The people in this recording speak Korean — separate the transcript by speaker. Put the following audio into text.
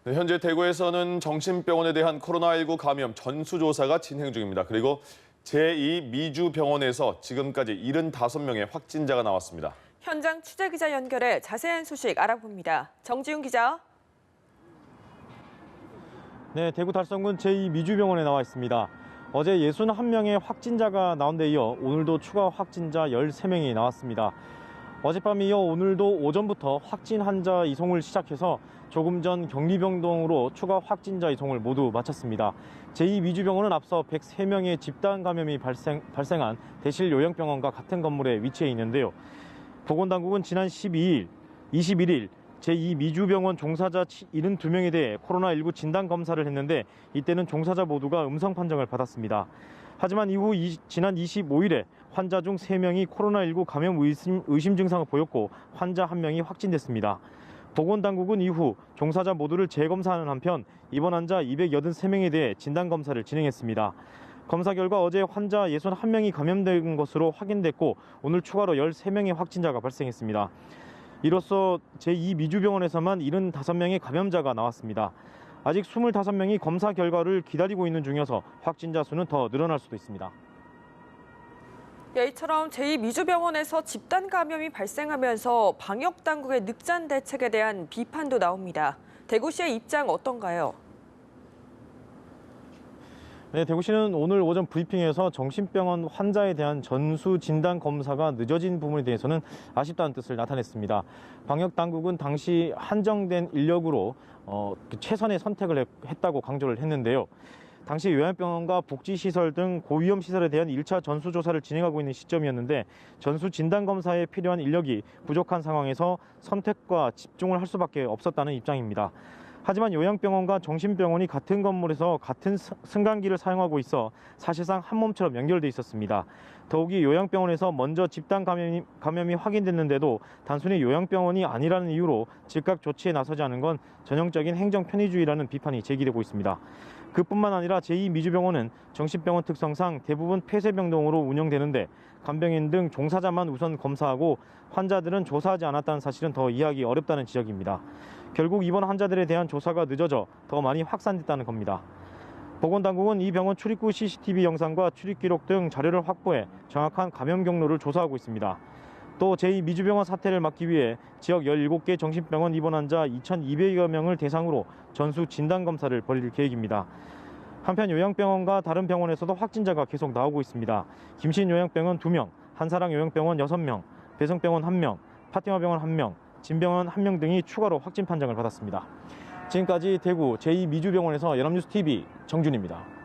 Speaker 1: 네, 현재 대구에서는 정신병원에 대한 코로나19 감염 전수조사가 진행 중입니다. 그리고 제2미주병원에서 지금까지 75명의 확진자가 나왔습니다.
Speaker 2: 현장 취재기자 연결해 자세한 소식 알아봅니다. 정지훈 기자.
Speaker 3: 네, 대구 달성군 제2미주병원에 나와 있습니다. 어제 61명의 확진자가 나온 데 이어 오늘도 추가 확진자 13명이 나왔습니다. 어젯밤에 이어 오늘도 오전부터 확진 환자 이송을 시작해서 조금 전 격리병동으로 추가 확진자 이송을 모두 마쳤습니다. 제2미주병원은 앞서 103명의 집단 감염이 발생한 대실 요양병원과 같은 건물에 위치해 있는데요. 보건당국은 지난 21일 제2미주병원 종사자 72명에 대해 코로나19 진단검사를 했는데 이때는 종사자 모두가 음성 판정을 받았습니다. 하지만 이후 지난 25일에 환자 중 3명이 코로나19 감염 의심 증상을 보였고 환자 1명이 확진됐습니다. 보건당국은 이후 종사자 모두를 재검사하는 한편 입원 환자 283명에 대해 진단검사를 진행했습니다. 검사 결과 어제 환자 61명이 감염된 것으로 확인됐고 오늘 추가로 13명의 확진자가 발생했습니다. 이로써 제2미주병원에서만 75명의 감염자가 나왔습니다. 아직 25명이 검사 결과를 기다리고 있는 중이어서 확진자 수는 더 늘어날 수도 있습니다.
Speaker 2: 이처럼 제2미주병원에서 집단 감염이 발생하면서 방역당국의 늑장 대책에 대한 비판도 나옵니다. 대구시의 입장 어떤가요?
Speaker 3: 네, 대구시는 오늘 오전 브리핑에서 정신병원 환자에 대한 전수 진단 검사가 늦어진 부분에 대해서는 아쉽다는 뜻을 나타냈습니다. 방역당국은 당시 한정된 인력으로 최선의 선택을 했다고 강조를 했는데요. 당시 요양병원과 복지시설 등 고위험 시설에 대한 1차 전수조사를 진행하고 있는 시점이었는데 전수 진단검사에 필요한 인력이 부족한 상황에서 선택과 집중을 할 수밖에 없었다는 입장입니다. 하지만 요양병원과 정신병원이 같은 건물에서 같은 승강기를 사용하고 있어 사실상 한 몸처럼 연결돼 있었습니다. 더욱이 요양병원에서 먼저 집단 감염이 확인됐는데도 단순히 요양병원이 아니라는 이유로 즉각 조치에 나서지 않은 건 전형적인 행정 편의주의라는 비판이 제기되고 있습니다. 그뿐만 아니라 제2미주병원은 정신병원 특성상 대부분 폐쇄병동으로 운영되는데 간병인 등 종사자만 우선 검사하고 환자들은 조사하지 않았다는 사실은 더 이해하기 어렵다는 지적입니다. 결국 입원 환자들에 대한 조사가 늦어져 더 많이 확산됐다는 겁니다. 보건당국은 이 병원 출입구 CCTV 영상과 출입 기록 등 자료를 확보해 정확한 감염 경로를 조사하고 있습니다. 또 제2미주병원 사태를 막기 위해 지역 17개 정신병원 입원 환자 2,200여 명을 대상으로 전수 진단검사를 벌일 계획입니다. 한편 요양병원과 다른 병원에서도 확진자가 계속 나오고 있습니다. 김신요양병원 2명, 한사랑요양병원 6명, 배성병원 1명, 파티마병원 1명, 진병원 1명 등이 추가로 확진 판정을 받았습니다. 지금까지 대구 제2미주병원에서 연합뉴스TV 정준입니다.